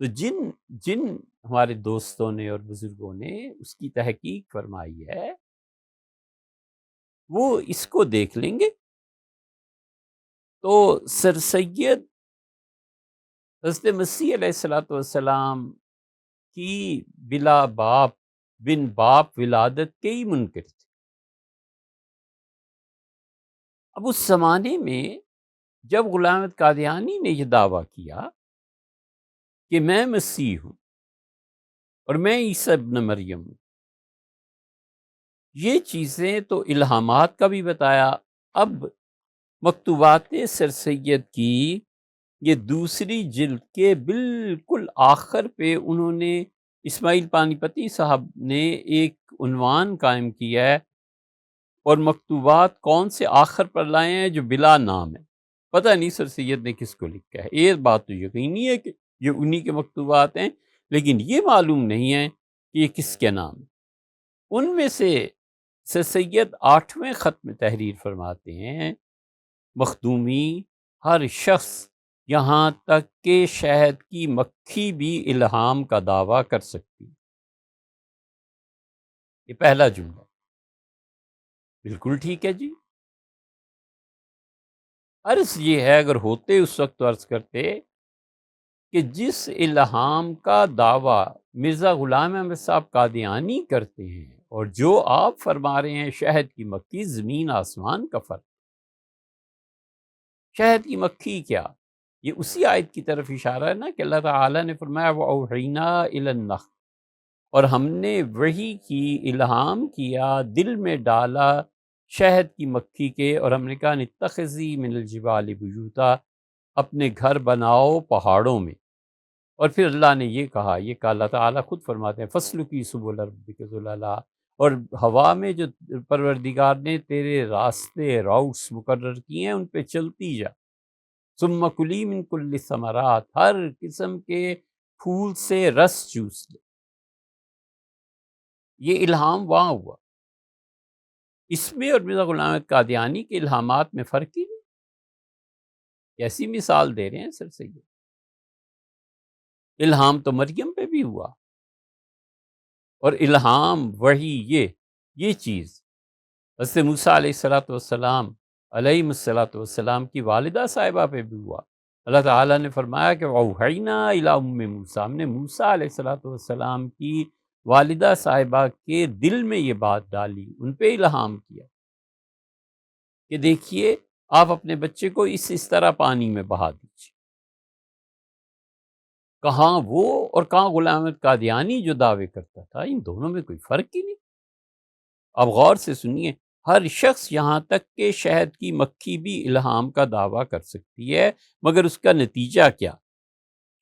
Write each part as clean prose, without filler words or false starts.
تو جن جن ہمارے دوستوں نے اور بزرگوں نے اس کی تحقیق فرمائی ہے وہ اس کو دیکھ لیں گے۔ تو سر سید حضرت مسیح علیہ الصلوۃ والسلام کی بلا باپ بن باپ ولادت کے ہی منکر تھے۔ اب اس زمانے میں جب غلام احمد قادیانی نے یہ دعویٰ کیا کہ میں مسیح ہوں اور میں عیسیٰ ابن مریم ہوں، یہ چیزیں تو الہامات کا بھی بتایا۔ اب مکتوبات سر سید کی یہ دوسری جلد کے بالکل آخر پہ انہوں نے اسماعیل پانی پتی صاحب نے ایک عنوان قائم کیا ہے، اور مکتوبات کون سے آخر پر لائے ہیں جو بلا نام ہے۔ پتہ نہیں سر سید نے کس کو لکھا ہے، ایک بات تو یقینی ہے کہ یہ انہی کے مکتوبات ہیں، لیکن یہ معلوم نہیں ہے کہ یہ کس کے نام ہے۔ ان میں سے سر سید 8ویں خط میں تحریر فرماتے ہیں، مخدومی ہر شخص یہاں تک کہ شہد کی مکھی بھی الہام کا دعویٰ کر سکتی ہے۔ یہ پہلا جملہ بالکل ٹھیک ہے جی۔ عرض یہ ہے، اگر ہوتے اس وقت تو عرض کرتے کہ جس الہام کا دعویٰ مرزا غلام احمد صاحب قادیانی کرتے ہیں اور جو آپ فرما رہے ہیں شہد کی مکھی، زمین آسمان کا فرق۔ شہد کی مکھی کیا؟ یہ اسی آیت کی طرف اشارہ ہے نا کہ اللہ تعالیٰ نے فرمایا وَأَوْحَيْنَا إِلَى النَّخْلِ، اور ہم نے وحی کی، الہام کیا، دل میں ڈالا شہد کی مکھی کے، اور ہم نے کہا نتخذی من الجبال بیوتا، اپنے گھر بناؤ پہاڑوں میں۔ اور پھر اللہ نے یہ کہا اللہ تعالیٰ خود فرماتے ہیں فصل کی سبل ربک ذللا، اور ہوا میں جو پروردگار نے تیرے راستے راؤٹس مقرر کیے ہیں ان پہ چلتی جا۔ ثم کلی من کل الثمرات، ہر قسم کے پھول سے رس چوس لے۔ یہ الہام وہاں ہوا، اس میں اور مرزا غلام احمد قادیانی کے الہامات میں فرق ہی نہیں۔ کیسی مثال دے رہے ہیں سر سید؟ الہام تو مریم پہ بھی ہوا، اور الہام وحی یہ چیز حضرت موسیٰ علیہ السلام کی والدہ صاحبہ پہ بھی ہوا۔ اللہ تعالیٰ نے فرمایا کہ وَأَوْحَيْنَا إِلَىٰ أُمِّ موسیٰ، ہم نے موسیٰ علیہ السلام کی والدہ صاحبہ کے دل میں یہ بات ڈالی، ان پہ الہام کیا کہ دیکھیے آپ اپنے بچے کو اس طرح پانی میں بہا دیجیے۔ کہاں وہ اور کہاں غلام احمد قادیانی جو دعوے کرتا تھا، ان دونوں میں کوئی فرق ہی نہیں۔ اب غور سے سنیے، ہر شخص یہاں تک کہ شہد کی مکھی بھی الہام کا دعویٰ کر سکتی ہے، مگر اس کا نتیجہ کیا؟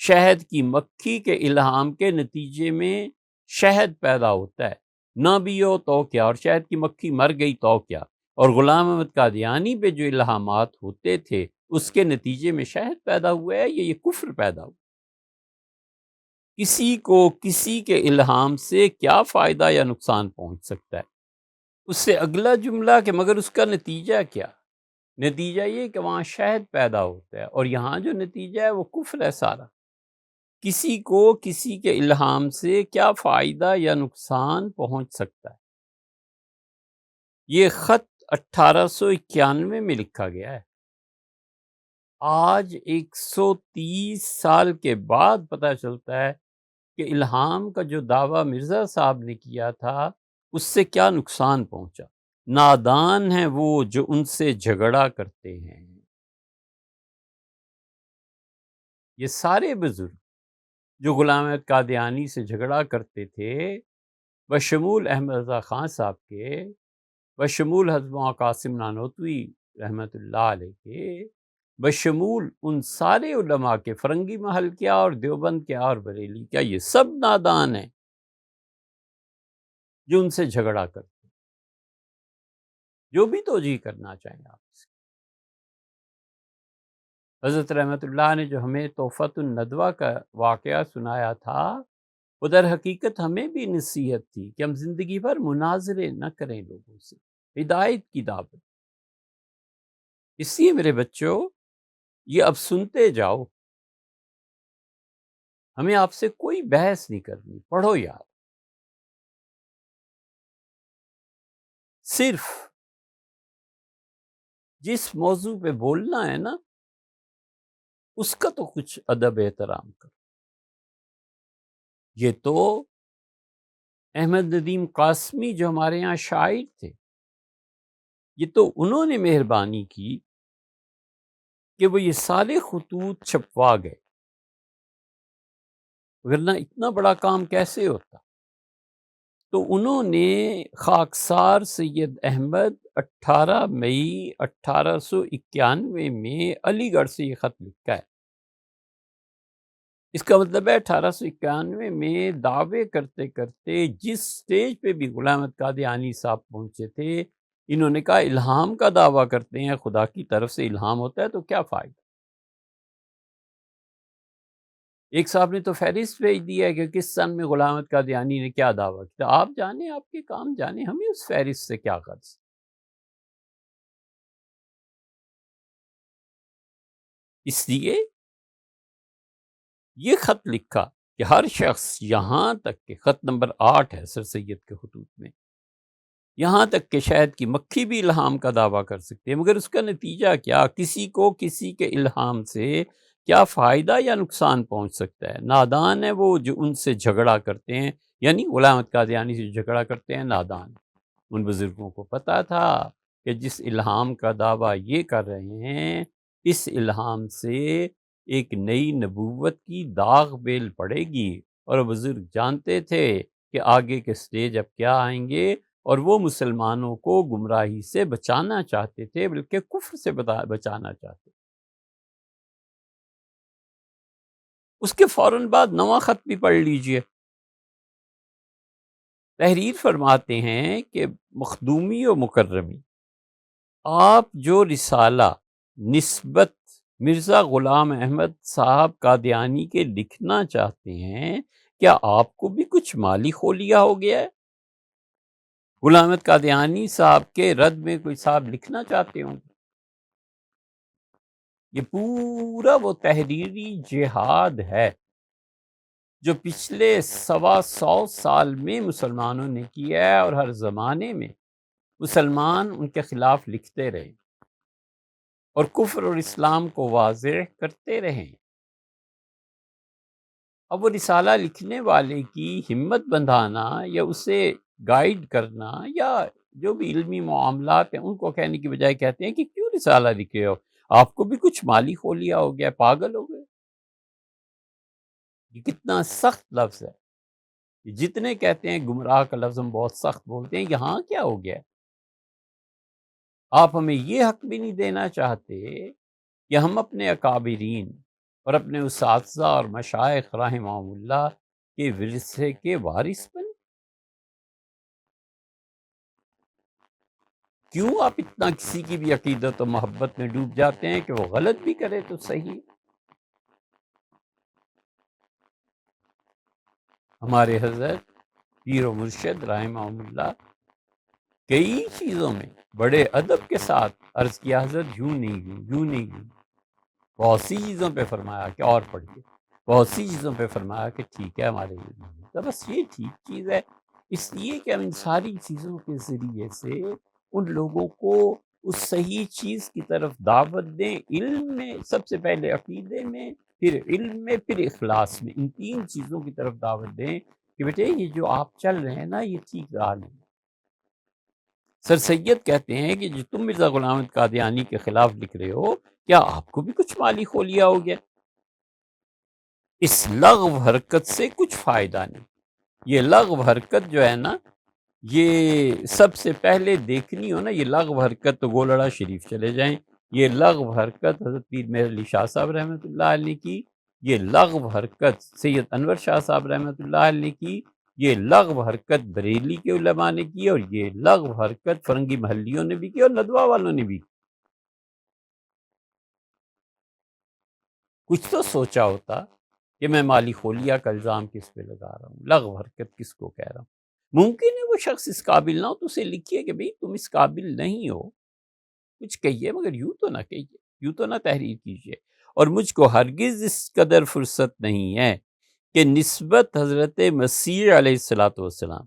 شہد کی مکھی کے الہام کے نتیجے میں شہد پیدا ہوتا ہے، نہ بھی ہو تو کیا، اور شہد کی مکھی مر گئی تو کیا؟ اور غلام احمد قادیانی پہ جو الہامات ہوتے تھے اس کے نتیجے میں شہد پیدا ہوا ہے، یہ کفر پیدا ہوا۔ کسی کو کسی کے الہام سے کیا فائدہ یا نقصان پہنچ سکتا ہے؟ اس سے اگلا جملہ کہ مگر اس کا نتیجہ کیا؟ نتیجہ یہ کہ وہاں شہد پیدا ہوتا ہے، اور یہاں جو نتیجہ ہے وہ کفر ہے سارا۔ کسی کو کسی کے الہام سے کیا فائدہ یا نقصان پہنچ سکتا ہے؟ یہ خط 1891 میں لکھا گیا ہے۔ آج 130 سال کے بعد پتہ چلتا ہے کہ الہام کا جو دعویٰ مرزا صاحب نے کیا تھا اس سے کیا نقصان پہنچا۔ نادان ہیں وہ جو ان سے جھگڑا کرتے ہیں۔ یہ سارے بزرگ جو غلام احمد قادیانی سے جھگڑا کرتے تھے، بشمول احمد رضا خان صاحب کے، بشمول حضرت قاسم نانوتوی رحمۃ اللہ علیہ کے، بشمول ان سارے علماء کے، فرنگی محل کیا اور دیوبند کیا اور بریلی کیا، یہ سب نادان ہیں جو ان سے جھگڑا کرتے ہیں۔ جو بھی توجیہ کرنا چاہیں آپ اس کی۔ حضرت رحمۃ اللہ نے جو ہمیں تحفۃ الندوہ کا واقعہ سنایا تھا، وہ در حقیقت ہمیں بھی نصیحت تھی کہ ہم زندگی بھر مناظرے نہ کریں لوگوں سے، ہدایت کی دعوت۔ اس لیے میرے بچوں، یہ اب سنتے جاؤ، ہمیں آپ سے کوئی بحث نہیں کرنی، پڑھو یار، صرف جس موضوع پہ بولنا ہے نا اس کا تو کچھ ادب احترام کر۔ یہ تو احمد ندیم قاسمی جو ہمارے ہاں شاعر تھے، یہ تو انہوں نے مہربانی کی کہ وہ یہ سارے خطوط چھپوا گئے، ورنہ اتنا بڑا کام کیسے ہوتا؟ تو انہوں نے خاکسار سید احمد 18 مئی 1891 میں علی گڑھ سے یہ خط لکھا ہے۔ اس کا مطلب ہے 1891 میں دعوے کرتے کرتے جس سٹیج پہ بھی غلام احمد قادیانی صاحب پہنچے تھے، انہوں نے کہا الہام کا دعویٰ کرتے ہیں، خدا کی طرف سے الہام ہوتا ہے تو کیا فائدہ؟ ایک صاحب نے تو فہرست بھیج دیا ہے کہ کس سن میں غلام احمد قادیانی نے کیا دعویٰ کیا۔ آپ جانیں، آپ کے کام جانیں، ہمیں اس فہرست سے کیا غرض؟ اس لیے یہ خط لکھا کہ ہر شخص، یہاں تک کہ خط نمبر 8 ہے سر سید کے خطوط میں، یہاں تک کہ شاید کی مکھی بھی الہام کا دعویٰ کر سکتے ہیں، مگر اس کا نتیجہ کیا؟ کسی کو کسی کے الہام سے کیا فائدہ یا نقصان پہنچ سکتا ہے؟ نادان ہے وہ جو ان سے جھگڑا کرتے ہیں، یعنی غلام احمد قادیانی سے جھگڑا کرتے ہیں، نادان۔ ان بزرگوں کو پتا تھا کہ جس الہام کا دعویٰ یہ کر رہے ہیں، اس الہام سے ایک نئی نبوت کی داغ بیل پڑے گی، اور بزرگ جانتے تھے کہ آگے کے سٹیج اب کیا آئیں گے، اور وہ مسلمانوں کو گمراہی سے بچانا چاہتے تھے، بلکہ کفر سے بچانا چاہتے۔ اس کے فوراً بعد نواں خط بھی پڑھ لیجئے۔ تحریر فرماتے ہیں کہ مخدومی و مکرمی، آپ جو رسالہ نسبت مرزا غلام احمد صاحب قادیانی کے لکھنا چاہتے ہیں، کیا آپ کو بھی کچھ مالی خولیہ ہو گیا ہے؟ غلام احمد قادیانی صاحب کے رد میں کوئی صاحب لکھنا چاہتے ہوں؟ یہ پورا وہ تحریری جہاد ہے جو پچھلے 125 سال میں مسلمانوں نے کیا ہے، اور ہر زمانے میں مسلمان ان کے خلاف لکھتے رہے اور کفر اور اسلام کو واضح کرتے رہے۔ اب وہ رسالہ لکھنے والے کی ہمت بندھانا یا اسے گائیڈ کرنا یا جو بھی علمی معاملات ہیں ان کو کہنے کی بجائے کہتے ہیں کہ کیوں رسالہ لکھے ہو، آپ کو بھی کچھ مالی خولیہ ہو گیا، پاگل ہو گئے۔ یہ کتنا سخت لفظ ہے، جتنے کہتے ہیں گمراہ کا لفظ ہم بہت سخت بولتے ہیں، یہاں کیا ہو گیا؟ آپ ہمیں یہ حق بھی نہیں دینا چاہتے کہ ہم اپنے اکابرین اور اپنے اساتذہ اور مشائخ رحمہم اللہ کے ورثے کے وارث بنیں۔ کیوں آپ اتنا کسی کی بھی عقیدت و محبت میں ڈوب جاتے ہیں کہ وہ غلط بھی کرے تو صحیح؟ ہمارے حضرت پیر و مرشد رحمہم اللہ کئی چیزوں میں بڑے ادب کے ساتھ عرض کیا، حضرت یوں نہیں یوں، یوں نہیں یوں، بہت سی چیزوں پہ فرمایا کہ اور پڑھیے، بہت سی چیزوں پہ فرمایا کہ ٹھیک ہے ہمارے لیے، تو بس یہ ٹھیک چیز ہے، اس لیے کہ ہم ان ساری چیزوں کے ذریعے سے ان لوگوں کو اس صحیح چیز کی طرف دعوت دیں، علم میں سب سے پہلے، عقیدے میں، پھر علم میں، پھر اخلاص میں، ان تین چیزوں کی طرف دعوت دیں کہ بیٹے یہ جو آپ چل رہے ہیں نا یہ ٹھیک راہ نہیں۔ سر سید کہتے ہیں کہ جو تم مرزا غلام احمد قادیانی کے خلاف لکھ رہے ہو، کیا آپ کو بھی کچھ مالی خولیہ ہو گیا؟ اس لغو حرکت سے کچھ فائدہ نہیں۔ یہ لغو حرکت جو ہے نا، یہ سب سے پہلے دیکھنی ہو نا، یہ لغو حرکت تو گولڑا شریف چلے جائیں، یہ لغو حرکت حضرت پیر مہر علی شاہ صاحب رحمۃ اللہ علیہ کی، یہ لغو حرکت سید انور شاہ صاحب رحمۃ اللہ علیہ کی، یہ لغو حرکت بریلی کے علماء نے کی، اور یہ لغو حرکت فرنگی محلیوں نے بھی کی اور ندوہ والوں نے بھی کی۔ کچھ تو سوچا ہوتا کہ میں مالی خولیہ کا الزام کس پہ لگا رہا ہوں، لغو حرکت کس کو کہہ رہا ہوں۔ ممکن ہے وہ شخص اس قابل نہ ہو تو اسے لکھیے کہ بھئی تم اس قابل نہیں ہو، کچھ کہیے، مگر یوں تو نہ کہیے، یوں تو نہ تحریر کیجیے۔ اور مجھ کو ہرگز اس قدر فرصت نہیں ہے کہ نسبت حضرت مسیح علیہ الصلوۃ والسلام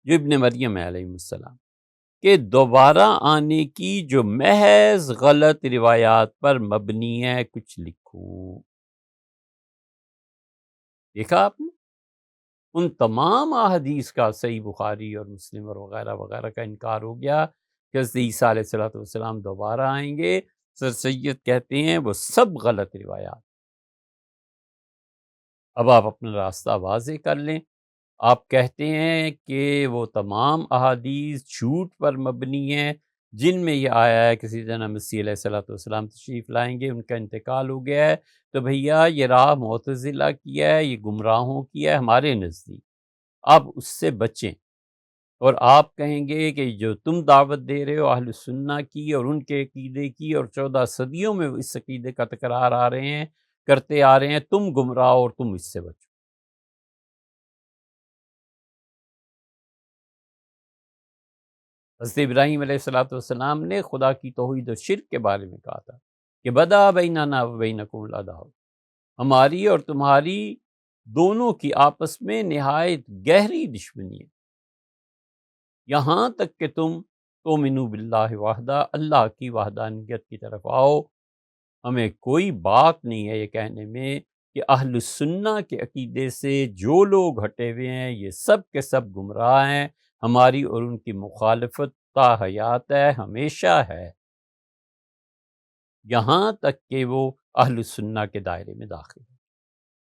جو ابن مریم ہے علیہ السلام کہ دوبارہ آنے کی جو محض غلط روایات پر مبنی ہے، کچھ لکھوں۔ دیکھا آپ نے، ان تمام احادیث کا صحیح بخاری اور مسلم اور وغیرہ وغیرہ کا انکار ہو گیا کہ حضرت عیسیٰ علیہ الصلوۃ والسلام دوبارہ آئیں گے۔ سر سید کہتے ہیں وہ سب غلط روایات۔ اب آپ اپنا راستہ واضح کر لیں۔ آپ کہتے ہیں کہ وہ تمام احادیث جھوٹ پر مبنی ہیں جن میں یہ آیا ہے کہ سیدنا مسیح علیہ الصلوۃ والسلام تشریف لائیں گے، ان کا انتقال ہو گیا ہے، تو بھیا یہ راہ معتزلہ کی ہے، یہ گمراہوں کی ہے ہمارے نزدیک، آپ اس سے بچیں۔ اور آپ کہیں گے کہ جو تم دعوت دے رہے ہو اہل سنہ کی اور ان کے عقیدے کی، اور 14 صدیوں میں اس عقیدے کا تکرار آ رہے ہیں، کرتے آ رہے ہیں، تم گمراہ اور تم اس سے بچو۔ حضرت ابراہیم علیہ الصلوۃ والسلام نے خدا کی توحید و شرک کے بارے میں کہا تھا کہ بدا بیننا و بینکم العداوۃ، ہماری اور تمہاری دونوں کی آپس میں نہایت گہری دشمنی ہے، یہاں تک کہ تم تؤمنوا باللہ وحدہ، اللہ کی وحدانیت کی طرف آؤ۔ ہمیں کوئی بات نہیں ہے یہ کہنے میں کہ اہل سنہ کے عقیدے سے جو لوگ ہٹے ہوئے ہیں یہ سب کے سب گمراہ ہیں، ہماری اور ان کی مخالفت تا حیات ہے، ہمیشہ ہے، یہاں تک کہ وہ اہل سنہ کے دائرے میں داخل ہے۔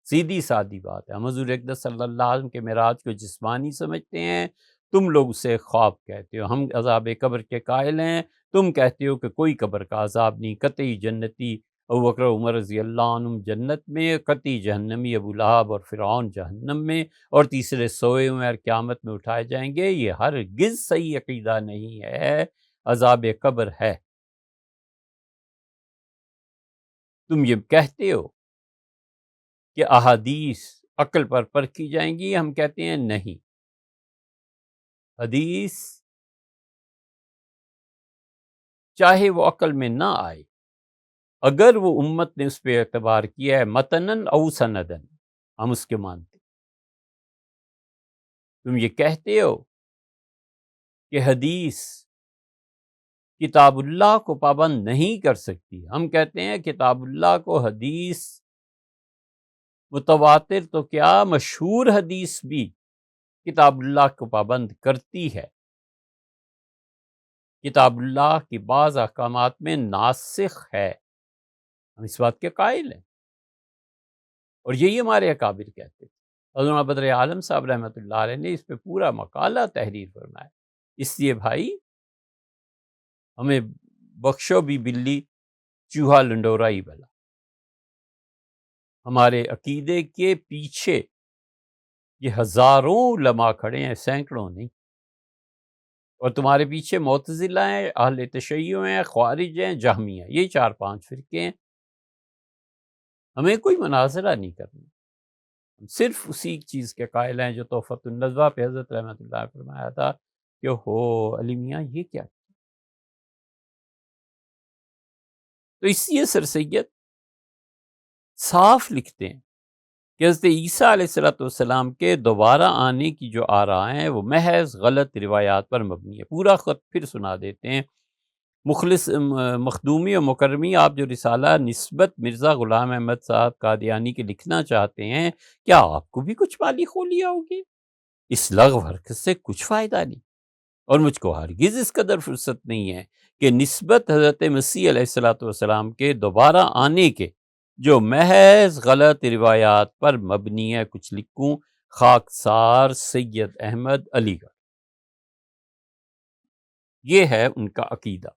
سیدھی سادی بات ہے۔ ہم حضور اقدس صلی اللہ علیہ وسلم کے معراج کو جسمانی سمجھتے ہیں، تم لوگ اسے خواب کہتے ہو۔ ہم عذاب قبر کے قائل ہیں، تم کہتے ہو کہ کوئی قبر کا عذاب نہیں، قطعی جنتی ابوبکر عمر رضی اللہ عنہم جنت میں، قطعی جہنمی ابو لہب اور فرعون جہنم میں، اور تیسرے سوئے ہوئے اور قیامت میں اٹھائے جائیں گے۔ یہ ہرگز صحیح عقیدہ نہیں ہے، عذاب قبر ہے۔ تم یہ کہتے ہو کہ احادیث عقل پر پرکھی جائیں گی، ہم کہتے ہیں نہیں، حدیث چاہے وہ عقل میں نہ آئے، اگر وہ امت نے اس پہ اعتبار کیا ہے متنن او سندن، ہم اس کے مانتے۔ تم یہ کہتے ہو کہ حدیث کتاب اللہ کو پابند نہیں کر سکتی، ہم کہتے ہیں کتاب اللہ کو حدیث متواتر تو کیا مشہور حدیث بھی کتاب اللہ کو پابند کرتی ہے۔ کتاب اللہ کی بعض احکامات میں ناسخ ہے، ہم اس بات کے قائل ہیں، اور یہی ہمارے اکابر کہتے تھے۔ حضرت بدر عالم صاحب رحمۃ اللہ علیہ نے اس پہ پورا مقالہ تحریر فرمایا۔ اس لیے بھائی ہمیں بخشو بھی بلی، چوہا لنڈورا ہی بھلا۔ ہمارے عقیدے کے پیچھے یہ ہزاروں علماء کھڑے ہیں، سینکڑوں نہیں، اور تمہارے پیچھے معتزلہ ہیں، اہل تشیع ہیں، خوارج ہیں، جہمی ہیں، یہ 4-5 فرقے ہیں۔ ہمیں کوئی مناظرہ نہیں کرنا، ہم صرف اسی چیز کے قائل ہیں جو تحفۃ النظوہ پہ حضرت رحمۃ اللہ نے فرمایا تھا کہ ہو علی میاں یہ کیا۔ تو اس لیے سر سید صاف لکھتے ہیں کہ حضرت عیسیٰ علیہ الصلوۃ والسلام کے دوبارہ آنے کی جو آراء ہیں وہ محض غلط روایات پر مبنی ہے۔ پورا خط پھر سنا دیتے ہیں۔ مخلص مخدومی اور مکرمی، آپ جو رسالہ نسبت مرزا غلام احمد صاحب قادیانی کے لکھنا چاہتے ہیں، کیا آپ کو بھی کچھ مالی خولیا ہوگی؟ اس لغو حرکت سے کچھ فائدہ نہیں، اور مجھ کو ہرگز اس قدر فرصت نہیں ہے کہ نسبت حضرت مسیح علیہ الصلوۃ والسلام کے دوبارہ آنے کے جو محض غلط روایات پر مبنی ہے کچھ لکھوں۔ خاکسار سید احمد علی گڑھ، یہ ہے ان کا عقیدہ۔